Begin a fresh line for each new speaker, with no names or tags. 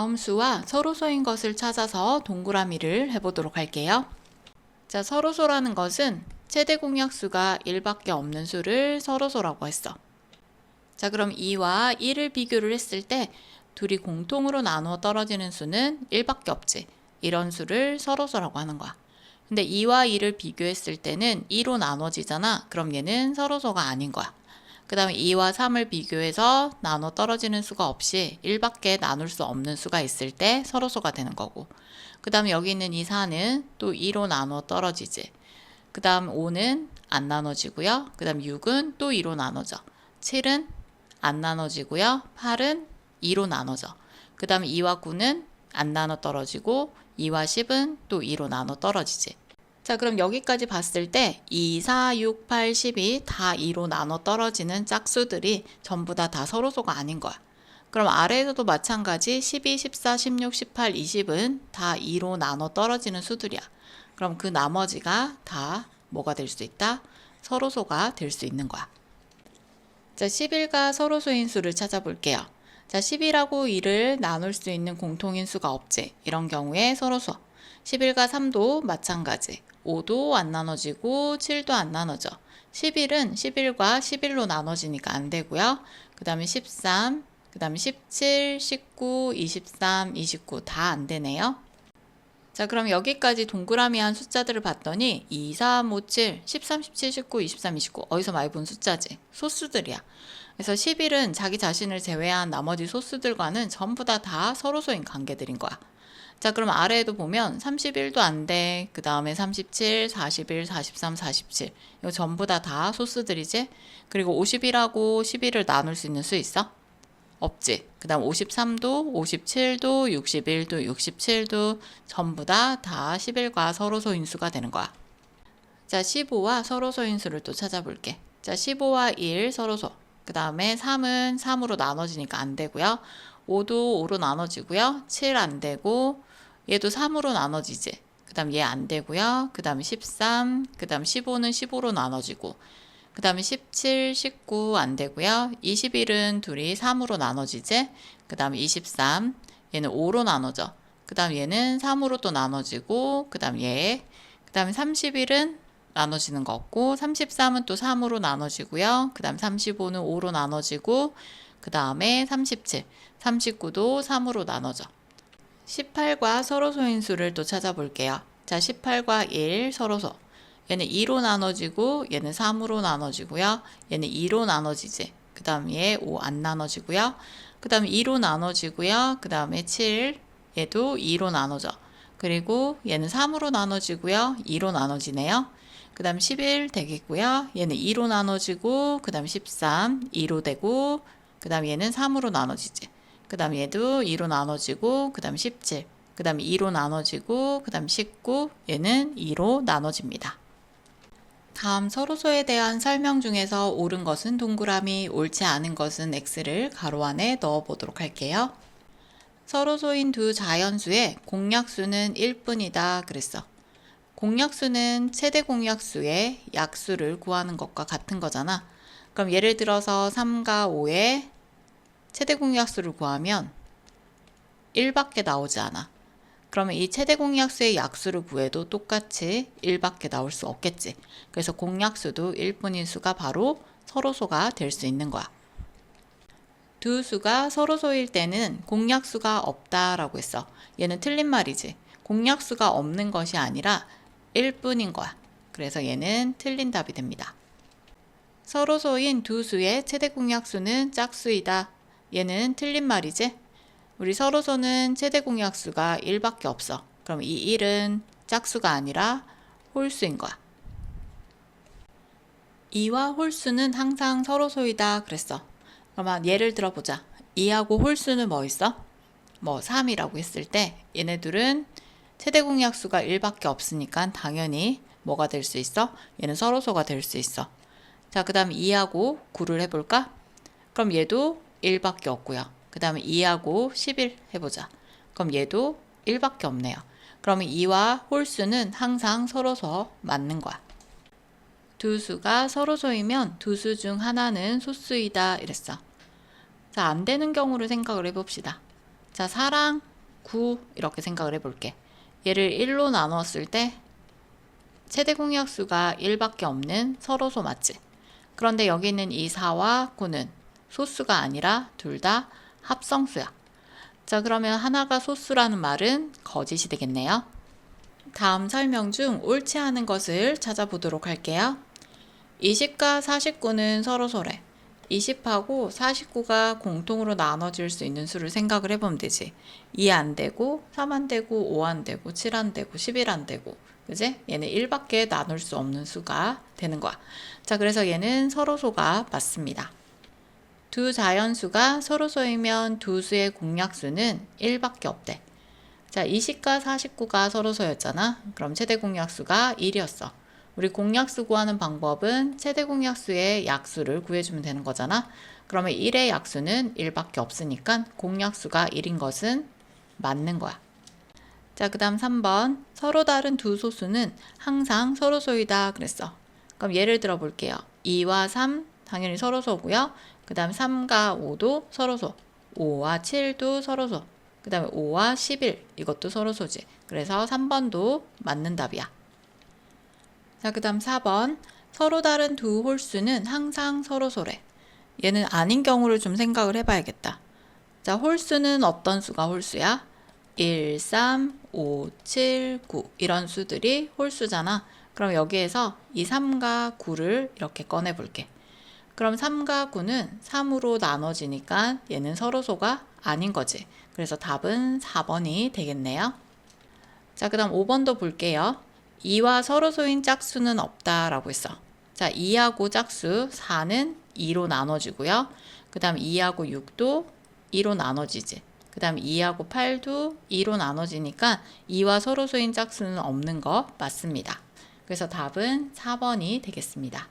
다음 수와 서로소인 것을 찾아서 동그라미를 해보도록 할게요. 자, 서로소라는 것은 최대 공약수가 1밖에 없는 수를 서로소라고 했어. 자, 그럼 2와 1을 비교를 했을 때 둘이 공통으로 나누어 떨어지는 수는 1밖에 없지. 이런 수를 서로소라고 하는 거야. 근데 2와 2를 비교했을 때는 2로 나눠지잖아. 그럼 얘는 서로소가 아닌 거야. 그 다음에 2와 3을 비교해서 나눠 떨어지는 수가 없이 1밖에 나눌 수 없는 수가 있을 때 서로소가 되는 거고, 그 다음에 여기 있는 이 4는 또 2로 나눠 떨어지지. 그 다음 5는 안 나눠지고요. 그 다음 6은 또 2로 나눠져. 7은 안 나눠지고요. 8은 2로 나눠져. 그 다음 2와 9는 안 나눠 떨어지고 2와 10은 또 2로 나눠 떨어지지. 자, 그럼 여기까지 봤을 때 2, 4, 6, 8, 10이 다 2로 나눠 떨어지는 짝수들이 전부 다 서로소가 아닌 거야. 그럼 아래에서도 마찬가지 12, 14, 16, 18, 20은 다 2로 나눠 떨어지는 수들이야. 그럼 그 나머지가 다 뭐가 될 수 있다? 서로소가 될 수 있는 거야. 자, 11과 서로소인 수를 찾아볼게요. 자, 10이라고 2를 나눌 수 있는 공통인 수가 없지. 이런 경우에 서로소. 11과 3도 마찬가지. 5도 안 나눠지고 7도 안 나눠져. 11은 11과 11로 나눠지니까 안 되고요. 그 다음에 13, 그 다음에 17, 19, 23, 29 다 안 되네요. 자, 그럼 여기까지 동그라미 한 숫자들을 봤더니 2, 3, 5, 7, 13, 17, 19, 23, 29 어디서 많이 본 숫자지? 소수들이야. 그래서 11은 자기 자신을 제외한 나머지 소수들과는 전부 다 서로소인 관계들인 거야. 자, 그럼 아래에도 보면 31도 안 돼. 그 다음에 37, 41, 43, 47 이거 전부 다 소수들이지? 그리고 50이라고 11을 나눌 수 있는 수 있어? 없지. 그 다음 53도, 57도, 61도, 67도 전부 다 11과 서로소인 수가 되는 거야. 자, 15와 서로소인 수를 또 찾아볼게. 자, 15와 1 서로소. 그 다음에 3은 3으로 나눠지니까 안 되고요. 5도 5로 나눠지고요. 7 안 되고 얘도 3으로 나눠지지. 그 다음 얘 안 되고요. 그 다음에 13, 그 다음 15는 15로 나눠지고 그 다음에 17, 19 안 되고요. 21은 둘이 3으로 나눠지지. 그 다음에 23, 얘는 5로 나눠져. 그 다음 얘는 3으로 또 나눠지고 그 다음 얘, 그 다음에 31은 나눠지는 거 없고 33은 또 3으로 나눠지고요. 그 다음 35는 5로 나눠지고 그 다음에 37, 39도 3으로 나눠져. 18과 서로소인 수를 또 찾아볼게요. 자, 18과 1 서로소. 얘는 2로 나눠지고 얘는 3으로 나눠지고요. 얘는 2로 나눠지지. 그 다음 얘 5 안 나눠지고요. 그 다음 2로 나눠지고요. 그 다음에 7 얘도 2로 나눠져. 그리고 얘는 3으로 나눠지고요. 2로 나눠지네요. 그 다음 11 되겠고요. 얘는 2로 나눠지고 그 다음 13 2로 되고 그 다음 얘는 3으로 나눠지지. 그 다음 얘도 2로 나눠지고 그 다음 17 그 다음 2로 나눠지고 그 다음 19 얘는 2로 나눠집니다. 다음 서로소에 대한 설명 중에서 옳은 것은 동그라미, 옳지 않은 것은 X를 가로 안에 넣어 보도록 할게요. 서로소인 두 자연수의 공약수는 1뿐이다 그랬어. 공약수는 최대 공약수의 약수를 구하는 것과 같은 거잖아. 그럼 예를 들어서 3과 5의 최대 공약수를 구하면 1밖에 나오지 않아. 그러면 이 최대 공약수의 약수를 구해도 똑같이 1밖에 나올 수 없겠지. 그래서 공약수도 1뿐인 수가 바로 서로소가 될 수 있는 거야. 두 수가 서로소일 때는 공약수가 없다라고 했어. 얘는 틀린 말이지. 공약수가 없는 것이 아니라 1뿐인 거야. 그래서 얘는 틀린 답이 됩니다. 서로소인 두 수의 최대 공약수는 짝수이다. 얘는 틀린 말이지. 우리 서로소는 최대 공약수가 1밖에 없어. 그럼 이 1은 짝수가 아니라 홀수인 거야. 2와 홀수는 항상 서로소이다 그랬어. 그러면 예를 들어보자. 2하고 홀수는 뭐 있어? 뭐 3이라고 했을 때 얘네들은 최대 공약수가 1밖에 없으니까 당연히 뭐가 될 수 있어? 얘는 서로소가 될 수 있어. 자, 그 다음 2하고 9를 해볼까? 그럼 얘도 1밖에 없고요. 그 다음에 2하고 11 해보자. 그럼 얘도 1밖에 없네요. 그러면 2와 홀수는 항상 서로소 맞는 거야. 두 수가 서로소이면 두 수 중 하나는 소수이다 이랬어. 자, 안 되는 경우를 생각을 해봅시다. 자, 4랑 9 이렇게 생각을 해볼게. 얘를 1로 나누었을 때 최대 공약수가 1밖에 없는 서로소 맞지? 그런데 여기 있는 이 4와 9는 소수가 아니라 둘 다 합성수야. 자, 그러면 하나가 소수라는 말은 거짓이 되겠네요. 다음 설명 중 옳지 않은 것을 찾아보도록 할게요. 20과 49는 서로소래. 20하고 49가 공통으로 나눠질 수 있는 수를 생각을 해보면 되지. 2 안 되고 3 안 되고 5 안 되고 7 안 되고 11 안 되고, 그지? 얘는 1밖에 나눌 수 없는 수가 되는 거야. 자, 그래서 얘는 서로소가 맞습니다. 두 자연수가 서로소이면 두 수의 공약수는 1밖에 없대. 자, 20과 49가 서로소였잖아. 그럼 최대 공약수가 1이었어. 우리 공약수 구하는 방법은 최대 공약수의 약수를 구해주면 되는 거잖아. 그러면 1의 약수는 1밖에 없으니까 공약수가 1인 것은 맞는 거야. 자, 그 다음 3번. 서로 다른 두 소수는 항상 서로소이다 그랬어. 그럼 예를 들어 볼게요. 2와 3 당연히 서로소고요. 그 다음 3과 5도 서로소, 5와 7도 서로소, 그 다음에 5와 11 이것도 서로소지. 그래서 3번도 맞는 답이야. 자, 그 다음 4번. 서로 다른 두 홀수는 항상 서로소래. 얘는 아닌 경우를 좀 생각을 해봐야겠다. 자, 홀수는 어떤 수가 홀수야? 1, 3, 5, 7, 9 이런 수들이 홀수잖아. 그럼 여기에서 이 3과 9를 이렇게 꺼내볼게. 그럼 3과 9는 3으로 나눠지니까 얘는 서로소가 아닌 거지. 그래서 답은 4번이 되겠네요. 자, 그 다음 5번도 볼게요. 2와 서로소인 짝수는 없다라고 했어. 자, 2하고 짝수 4는 2로 나눠지고요. 그 다음 2하고 6도 2로 나눠지지. 그 다음 2하고 8도 2로 나눠지니까 2와 서로소인 짝수는 없는 거 맞습니다. 그래서 답은 4번이 되겠습니다.